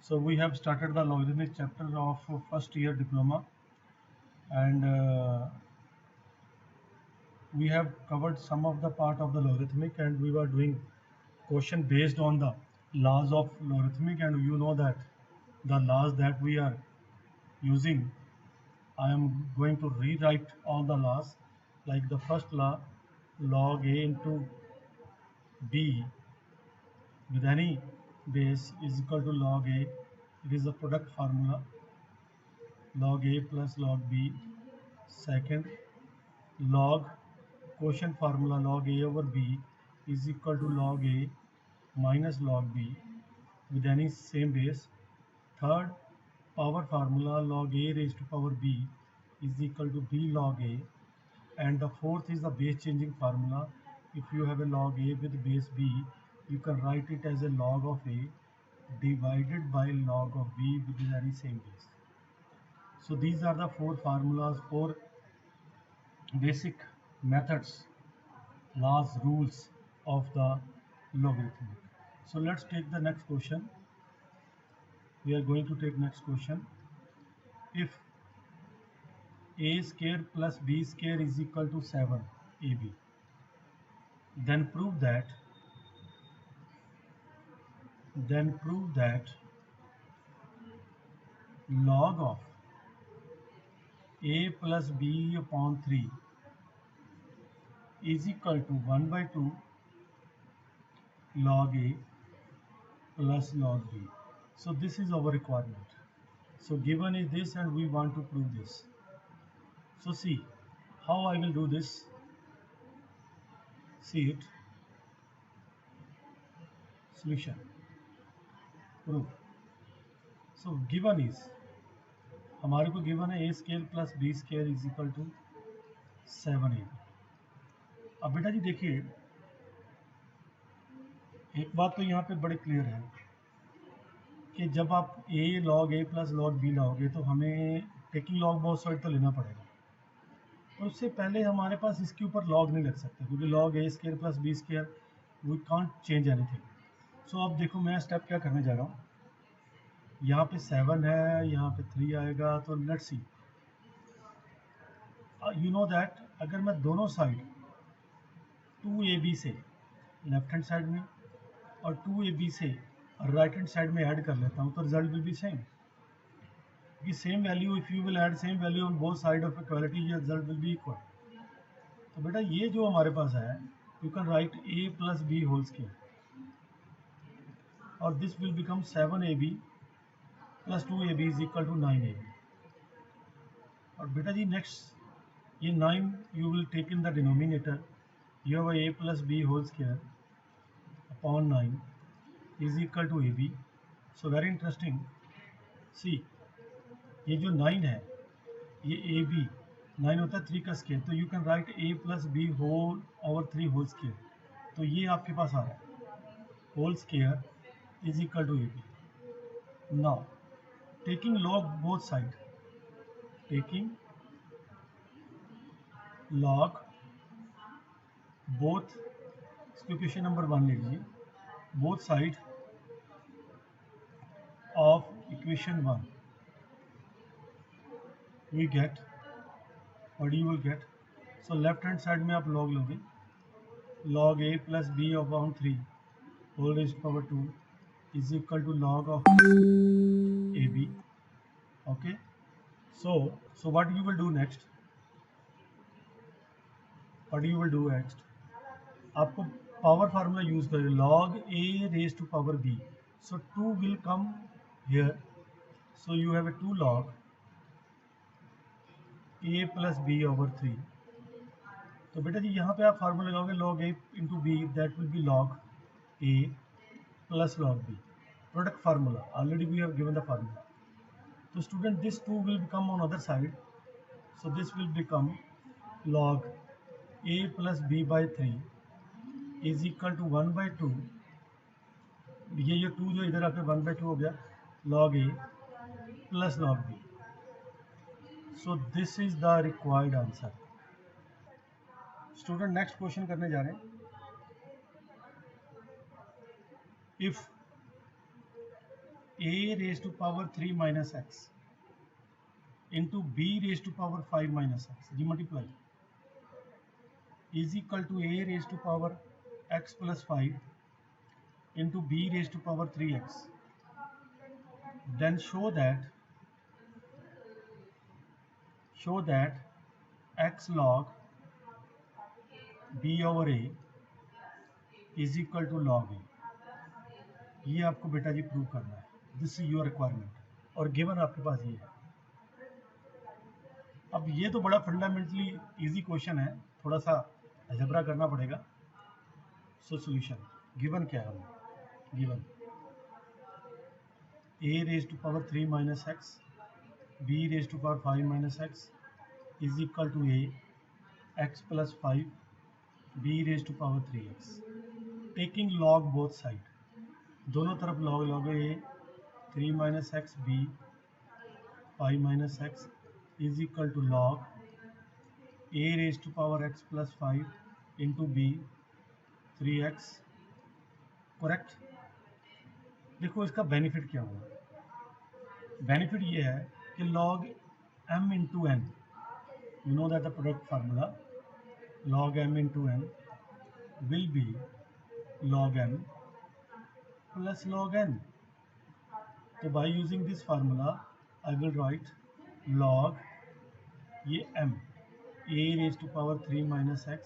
So we have started the logarithmic chapter of first year diploma, and we have covered some of the part of the logarithmic, and we were doing question based on the laws of logarithmic. And you know that the laws that we are using, I am going to rewrite all the laws. Like the first law, log a into b with any base is equal to log a. It is the product formula, log a plus log b. Second, log quotient formula, log a over b is equal to log a minus log b with any same base. Third, power formula, log a raised to power b is equal to b log a. And the fourth is the base changing formula. If you have a log a with base b, you can write it as a log of a divided by log of b with any same base. So these are the four formulas, four basic methods, laws, rules of the logarithmic. So let's take the next question. We are going to take next question. If a square plus b square is equal to 7ab, then prove that log of a plus b upon 3 is equal to 1 by 2 log a plus log b. So this is our requirement. So given is this and we want to prove this. So see how I will do this. See it. Solution. Proof. So given is, हमारे को given है a square plus b square is equal to 7ab. अब बेटा जी देखिए, एक बात तो यहाँ पे बड़े क्लियर है कि जब आप a log a plus log b लाओगे तो हमें टेकिंग log बोथ साइड तो लेना पड़ेगा, और उससे पहले हमारे पास इसके ऊपर log नहीं लग सकता, क्योंकि log a square plus b square we can't change anything. So अब देखो मैं स्टेप क्या करने जा रहा हूँ. यहाँ पे 7 है, यहाँ पे 3 आएगा, तो let's see. You know that अगर मैं दोनों साइड 2ab से लेफ्ट हैंड साइड में और 2ab से राइट हैंड साइड में ऐड कर लेता हूँ तो रिजल्ट विल बी सेम. कि same value, if you will add same value on both side of equality, ये रिजल्ट विल बी इक्वल. तो बेटा ये जो हमारे पास है, you can write a plus b whole square, और this will become 7ab plus 2ab is equal to 9ab. और बेटा जी नेक्स्ट, ये 9 you will take in the denominator. You have a plus b whole square upon 9 is equal to ab. So very interesting. See ये जो 9 है, ये ab 9 होता है 3 का स्क्वायर, तो you can write a plus B whole over 3 whole square. तो ये आपके पास आ रहा है whole square is equal to ab. Now taking log both side, taking log both, equation number 1 ले लीजिए, both side of equation 1 we get, और you will get. So left hand side में आप लॉग लोगे, log a plus b upon 3 whole raised to power 2 is equal to log of ab. Okay, so what you will do next, आपको power formula use करें, log a raised to power b. So 2 will come here, so you have a 2 log a plus b over 3. तो बेटा जी यहाँ पे आप formula लगाओगे log a into b, that will be log a plus log b, product formula. Already we have given the formula. So student, this 2 will become on other side, so this will become log a plus b by 3 is equal to 1 by 2. ये 2 जो इधर आके 1 by 2 हो गया, log a plus log b. So this is the required answer. Student next question करने जा रहे हैं. 'If a raised to power 3 minus x into b raised to power 5 minus x, ये multiply is equal to a raised to power x plus 5 into b raised to power 3x. Then show that x log b over a is equal to log a. ये आपको बेटा जी prove करना है. This is your requirement और given आपके पास ये है. अब ये तो बड़ा फंडामेंटली इजी क्वेश्चन है, थोड़ा सा अलजबरा करना पड़ेगा. सो सॉल्यूशन गिवन क्या है हमें? Given a raised to power 3 minus x b raised to power 5 minus x is equal to a x plus 5 b raised to power 3x. taking log both side, दोनों तरफ log log a 3 minus x b 5 minus x is equal to log a raised to power x plus 5 into b 3x. Correct. देखो इसका benefit क्या होगा. Benefit ये है कि log m into n, you know that the product formula log m into n will be log m plus log n. तो by using this formula I will write log ये m a raised to power 3 minus x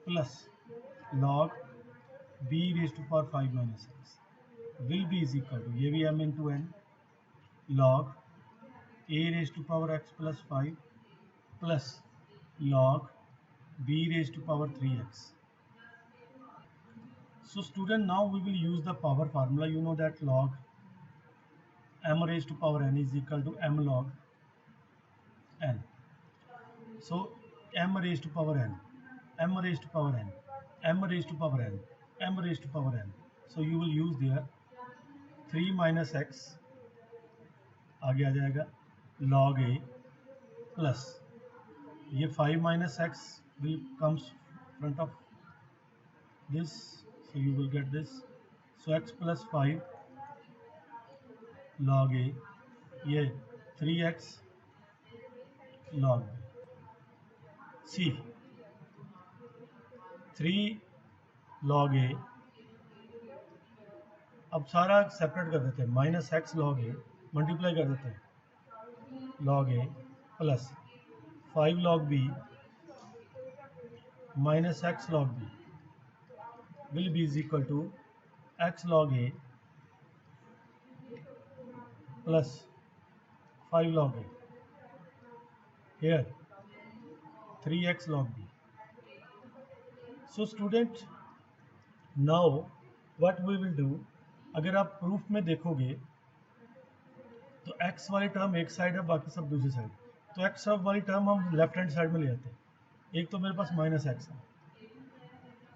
plus log b raised to power 5 minus x will be is equal to ये भी m into n log a raised to power x plus 5 plus log b raised to power 3x. So student, now we will use the power formula. You know that log m raised to power n is equal to m log n. So m raised to power n, m raised to power n, m raised to power n, m raised to power n. So you will use there 3 minus x आगे आ जाएगा log a plus ये 5 minus x will comes front of this, so you will get this. So x plus 5 log a ये 3x log b. C 3 log a. अब सारा separate कर देते हैं. Minus x log a multiply कर देते हैं log a plus 5 log b minus x log b will be is equal to x log a plus 5 log a. Here 3x log b. So student, now what we will do, अगर आप proof में देखोगे तो x वाली term एक side है, बाकी सब दूसरी साइड. तो x वाली टर्म हम लेफ्ट हैंड साइड में ले आते हैं. एक तो मेरे पास माइनस एक्स है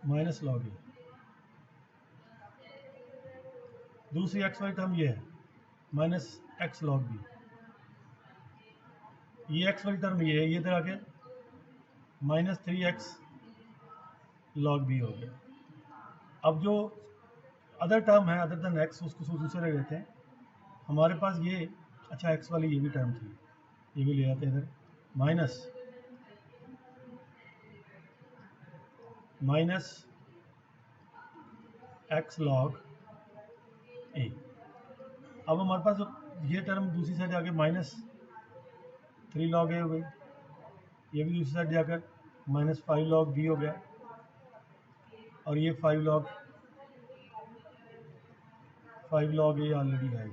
माइनस लॉग ए, दूसरी x वाली टर्म ये है माइनस एक्स लॉग बी. ये x वाली टर्म ये है, ये इधर आके माइनस 3x लॉग बी हो गया. अब जो अदर टर्म है अदर देन x उसको दूसरे रख देते हैं. हमारे पास ये अच्छा x वाली ये भी टर्म थी, ये भी ले आते हैं इधर माइनस एक्स लॉग ए. अब हमारे पास ये टर्म दूसरी साइड आके माइनस 3 लॉग ए हो गई, ये भी दूसरी साइड जाकर माइनस 5 लॉग बी हो गया, और ये 5 लॉग ए ऑलरेडी है.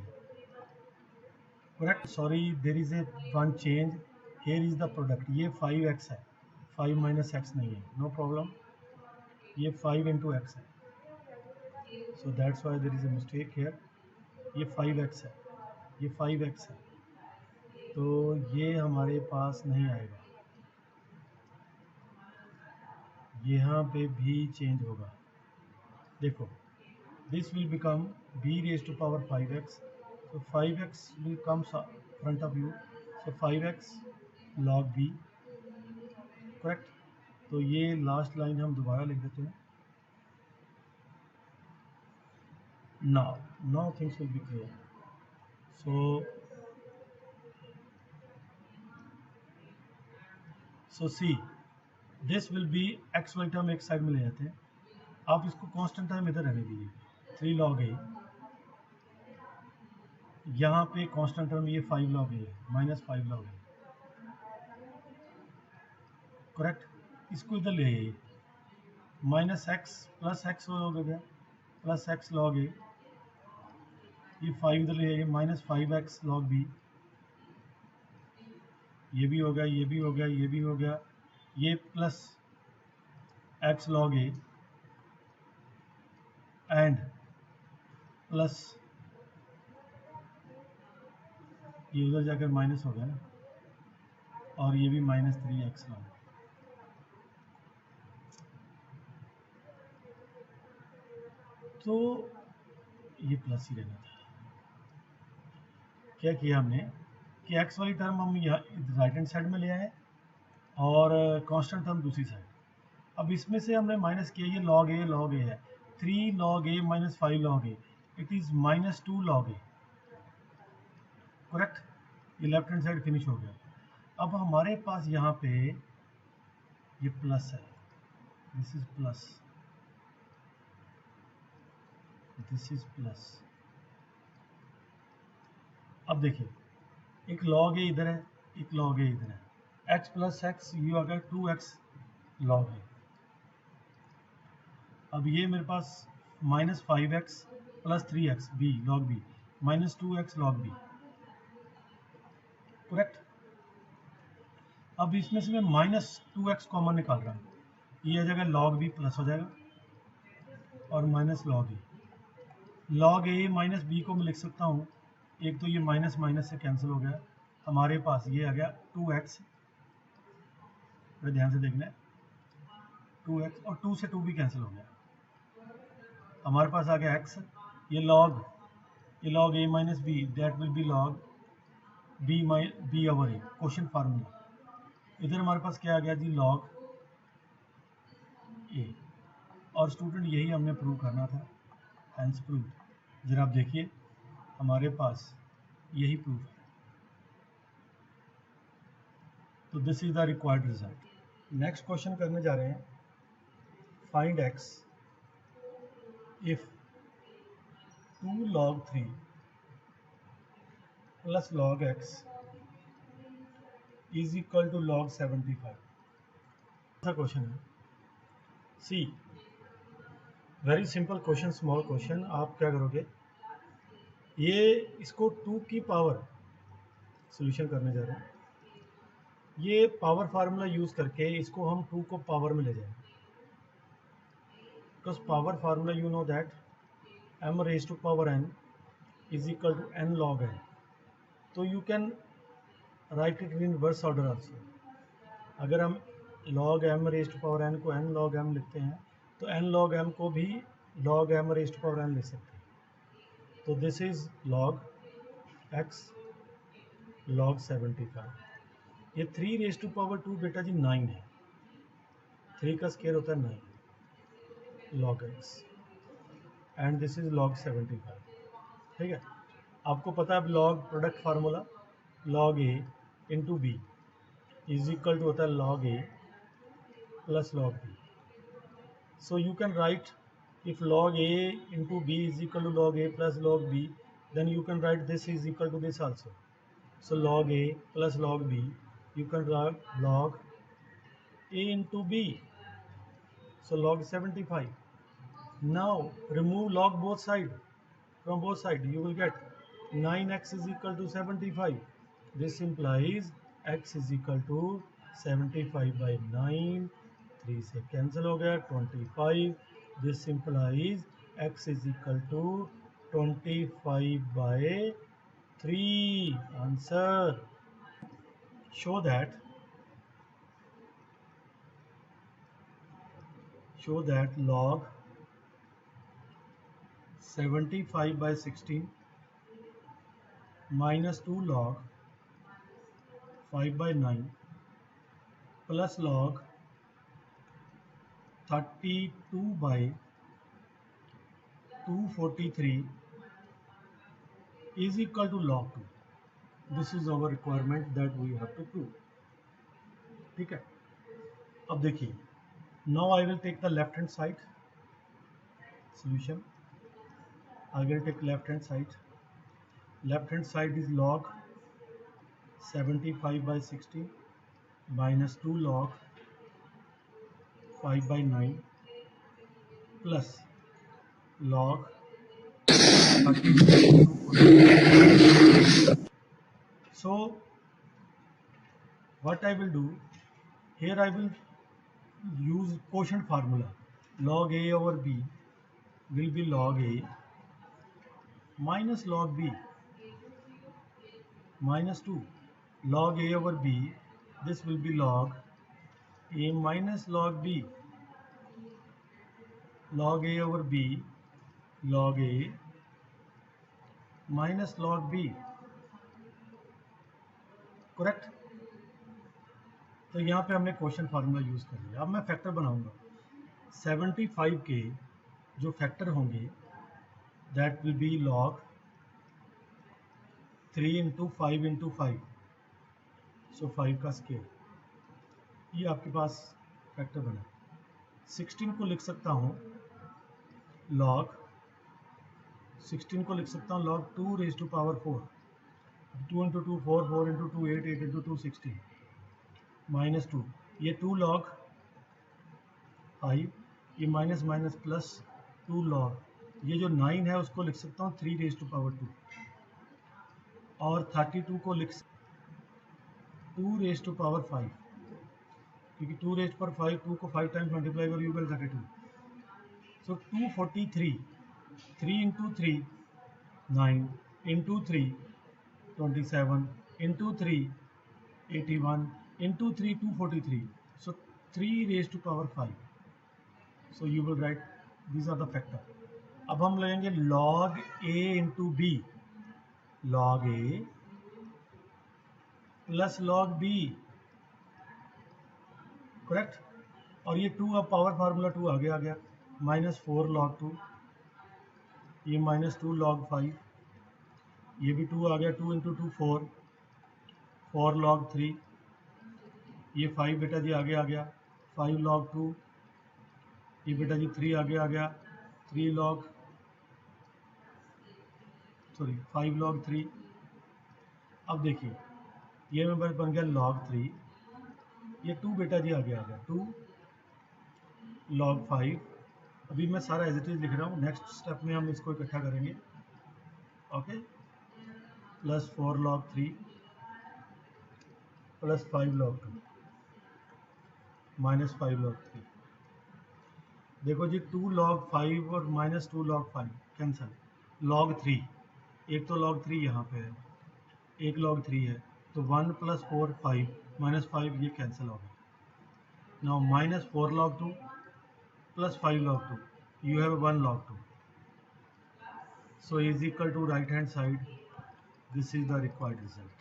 Correct. Sorry there is a one change. Here is the product. ये 5x है, 5 माइनस एक्स नहीं है. No problem. ये 5 इंटू एक्स है, so that's why there is a mistake here. ये 5x है, ये 5x है, तो ये हमारे पास नहीं आएगा. यहाँ पे भी चेंज होगा. देखो this will become b raised to power 5x. So 5x will come front of you, so 5x log b. Correct. तो ये लास्ट लाइन हम दोबारा लिख देते हैं. now things will be clear. So see this will be x वाली term एक side में ले जाते हैं, आप इसको कांस्टेंट टर्म इधर रहने दीजिए, 3 log a, यहाँ पे कांस्टेंट टर्म ये 5 log a है, -5 log a, करेक्ट। इसको इधर ले आइए, -x प्लस एक्स हो गया, प्लस एक्स log a, ये 5 इधर ले आइए, -5x log b, ये भी हो गया, ये भी हो गया, ये भी हो गया, ये plus x log a and plus ये उधर जाकर माइनस हो गया ना, और ये भी -3x log। तो ये प्लस ही रहना था। क्या किया हमने कि x वाली टर्म हम यहाँ राइट हैंड साइड में ले आए और कांस्टेंट टर्म दूसरी साइड। अब इसमें से हमने माइनस किया, ये log a है, 3 log a - 5 log a, it is -2 log a, correct. ये लेफ्ट हैंड साइड फिनिश हो गया। अब हमारे पास यहाँ पे ये प्लस है, this is plus, this is plus. अब देखिए, एक log a इधर है, एक log a इधर है, x प्लस एक्स ये आ गया 2x log a। अब ये मेरे पास -5x plus 3x b log b, -2x log b, correct. अब इसमें से मैं -2x कॉमन निकाल रहा हूँ, ये आ जाएगा log b प्लस हो जाएगा और minus log a। log a minus b को मैं लिख सकता हूँ, एक तो ये माइनस माइनस से कैंसिल हो गया, हमारे पास ये आ गया 2x, थोड़ा ध्यान से देखना है, 2x और 2 से 2 भी कैंसिल हो गया, हमारे पास आ गया x, ये log a minus b, that will be log b over a, question formula. इधर हमारे पास क्या आ गया जी, log a, और स्टूडेंट यही हमने प्रूव करना था, हैंस प्रूव। जरा आप देखिए, हमारे पास यही प्रूफ है। तो this is the required result. Next question करने जा रहे हैं, find x if 2 log 3 plus log x is equal to log 75। ऐसा क्वेश्चन है, see very simple question, small question. आप क्या करोगे, ये इसको 2 की पावर सॉल्यूशन करने जा रहे हैं, ये पावर फार्मूला यूज करके इसको हम 2 को पावर में ले जाएंगे, because power formula you know that m raised to power n is equal to n log n, तो you can right it in reverse order also. अगर हम log m raised to power n को n log m लिखते हैं, तो n log m को भी log m raised to power n लिख सकते हैं। तो this is log x log 75। ये 3 raised to power 2 बेटा जी 9 है, 3 का स्क्वायर होता है 9 log x, and this is log 75, ठीक है। आपको पता है अब log product formula, log a into b is equal to होता है log a plus log b। So you can write if log a into b is equal to log a plus log b, then you can write this is equal to this also. So log a plus log b, you can write log a into b, so log 75. Now remove log both side, from both side you will get 9x is equal to 75. This implies x is equal to 75 by 9, 3 से cancel हो गया 25. This implies x is equal to 25 by 3. Answer. Show that log 75 by 16 minus 2 log 5 by 9 plus log 32 by 243 is equal to log 2. This is our requirement that we have to prove. ठीक है, अब देखिए, now I will take the left hand side solution. I will take left hand side. Left hand side is log 75 by 60 minus 2 log 5 by 9 plus log 32. So what I will do here, I will use quotient formula. Log a over b will be log a minus log b minus 2. Log a over b, this will be log a minus log b. Log a over b, log a minus log b. Correct. तो यहाँ पे हमने question formula use कर लिया। अब मैं factor बनाऊंगा। 75 के जो फैक्टर होंगे that will be log 3 into 5 into 5, सो 5 का स्केयर, ये आपके पास फैक्टर बना। 16 को लिख सकता हूँ लॉग 16 को लिख सकता हूँ log 2 raise to power 4, 2 into 2 4, 4 into 2 8, 8 into 2 16 minus 2, ये 2 लॉग 5, ये माइनस माइनस प्लस 2 लॉग, ये जो 9 है उसको लिख सकता हूँ 3 रेज टू पावर 2, और 32 को लिख 2 रेज टू पावर 5, क्योंकि 2 रेज पर 5, 2 को 5 टाइम्स मल्टीप्लाई कर, you will 32, so 243, 3 into 3 9 into 3 27 into 3 81 into 3 243, so 3 raised to power 5, so you will write these are the factor. अब हम लेंगे log a into b, log a plus log b, correct. और ये 2, अब power formula 2 आगे आ गया, minus 4 log 2, ये minus 2 log 5, ये भी 2 आ गया, 2 इंटू 2 4, 4 log 3, ये 5 बेटा जी आगे आ गया, 5 log 2, ये बेटा जी 3 आगे आ गया, 3 log 5 log 3। अब देखिए ये में बन गया log 3, ये 2 बेटा जी आगे आ गया, 2 log 5। अभी मैं सारा एज इट इज लिख रहा हूँ, नेक्स्ट स्टेप में हम इसको इकट्ठा करेंगे, okay. Plus 4 log 3 plus 5 log 2 minus 5 log 3। देखो जी 2 log 5 और माइनस 2 log 5 कैंसल, log 3, एक तो log 3 यहाँ पे है, एक log 3 है, तो 1 प्लस 4 5 माइनस 5, ये कैंसिल हो गया। Now minus 4 log 2 plus 5 log 2, you have 1 log 2, so is equal to right hand side, this is the required result।